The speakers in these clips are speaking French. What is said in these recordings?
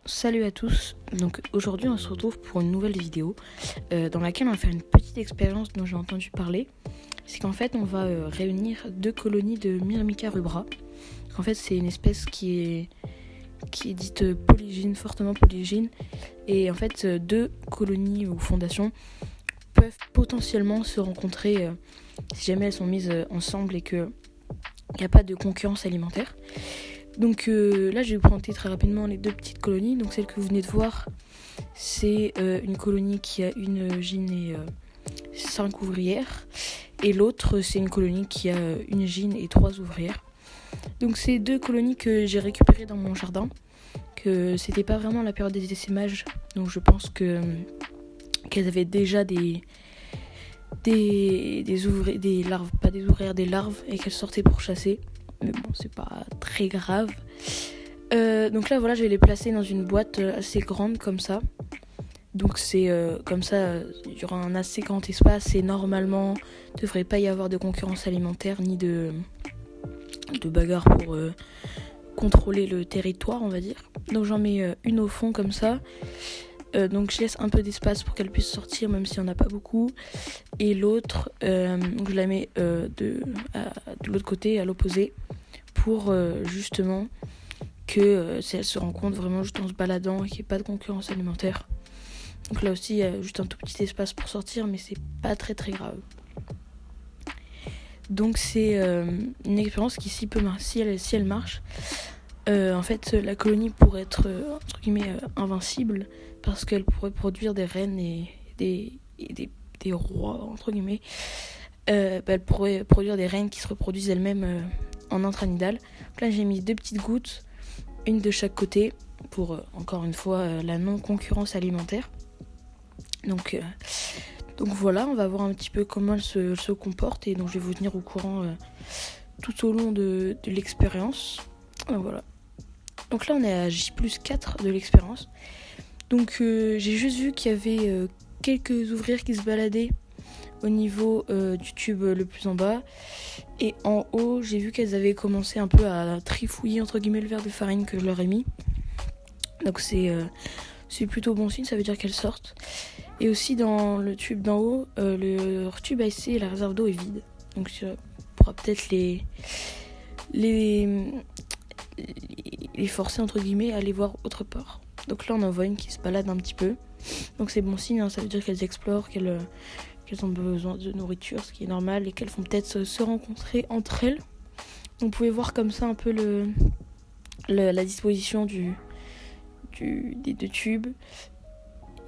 Salut à tous, donc aujourd'hui on se retrouve pour une nouvelle vidéo dans laquelle on va faire une petite expérience dont j'ai entendu parler. C'est qu'en fait on va réunir deux colonies de Myrmica rubra. En fait c'est une espèce qui est dite polygyne, fortement polygyne, et en fait deux colonies ou fondations peuvent potentiellement se rencontrer si jamais elles sont mises ensemble et qu'il n'y a pas de concurrence alimentaire. Donc là je vais vous présenter très rapidement les deux petites colonies. Donc celle que vous venez de voir, c'est une colonie qui a une gyne et 5 ouvrières. Et l'autre c'est une colonie qui a une gyne et 3 ouvrières. Donc c'est deux colonies que j'ai récupérées dans mon jardin. Que c'était pas vraiment la période des essaimages. Donc je pense qu'elles avaient déjà des larves, pas des ouvrières, des larves, et qu'elles sortaient pour chasser. Mais bon, c'est pas très grave. Donc là, voilà, je vais les placer dans une boîte assez grande comme ça. Donc c'est comme ça, il y aura un assez grand espace et normalement, il ne devrait pas y avoir de concurrence alimentaire ni de bagarre pour contrôler le territoire, on va dire. Donc j'en mets une au fond comme ça. Donc je laisse un peu d'espace pour qu'elle puisse sortir, même s'il n'y en a pas beaucoup. Et l'autre, je la mets de l'autre côté, à l'opposé, pour justement que si elle se rencontre vraiment juste en se baladant et qu'il n'y ait pas de concurrence alimentaire. Donc là aussi, il y a juste un tout petit espace pour sortir, mais c'est pas très très grave. Donc c'est une expérience qui, si elle marche, en fait la colonie pourrait être entre guillemets invincible, parce qu'elle pourrait produire des reines et des rois entre guillemets. Elle pourrait produire des reines qui se reproduisent elles-mêmes en intranidal. Donc là j'ai mis 2 petites gouttes, une de chaque côté, pour encore une fois la non-concurrence alimentaire. Donc voilà, on va voir un petit peu comment elle se comporte, et donc je vais vous tenir au courant tout au long de l'expérience. Voilà. Donc là on est à J+4 de l'expérience. Donc j'ai juste vu qu'il y avait quelques ouvrières qui se baladaient au niveau du tube le plus en bas. Et en haut, j'ai vu qu'elles avaient commencé un peu à trifouiller entre guillemets le verre de farine que je leur ai mis. Donc c'est plutôt bon signe, ça veut dire qu'elles sortent. Et aussi dans le tube d'en haut, leur tube à essai et la réserve d'eau est vide. Donc ça pourra peut-être les forcer entre guillemets à aller voir autre part. Donc là on en voit une qui se balade un petit peu. Donc c'est bon signe, hein, ça veut dire qu'elles explorent, qu'elles ont besoin de nourriture, ce qui est normal, et qu'elles vont peut-être se rencontrer entre elles. Vous pouvez voir comme ça un peu la disposition des deux tubes.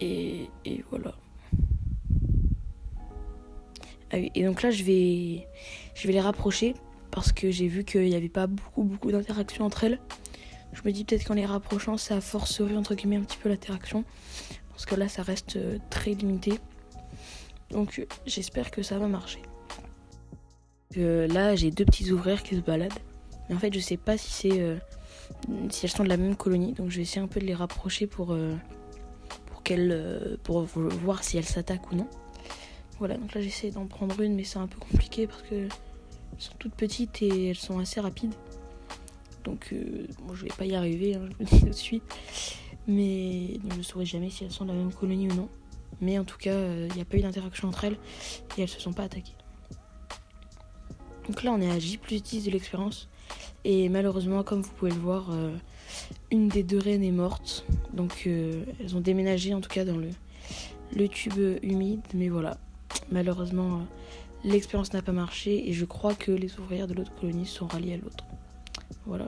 Et voilà. Ah oui, et donc là je vais les rapprocher, parce que j'ai vu qu'il n'y avait pas beaucoup d'interactions entre elles. Je me dis peut-être qu'en les rapprochant, ça forcerait entre guillemets un petit peu l'interaction, parce que là ça reste très limité. Donc j'espère que ça va marcher. Là j'ai 2 petites ouvrières qui se baladent, mais en fait je sais pas si elles sont de la même colonie. Donc je vais essayer un peu de les rapprocher pour voir si elles s'attaquent ou non. Voilà, donc là j'essaie d'en prendre une, mais c'est un peu compliqué parce que elles sont toutes petites et elles sont assez rapides. Donc je vais pas y arriver, hein, je vous le dis tout de suite. Mais je ne saurai jamais si elles sont de la même colonie ou non. Mais en tout cas, il n'y a pas eu d'interaction entre elles et elles se sont pas attaquées. Donc là on est à J+10 de l'expérience. Et malheureusement, comme vous pouvez le voir, une des 2 reines est morte. Donc elles ont déménagé en tout cas dans le tube humide. Mais voilà, malheureusement l'expérience n'a pas marché, et je crois que les ouvrières de l'autre colonie sont ralliées à l'autre. Voilà.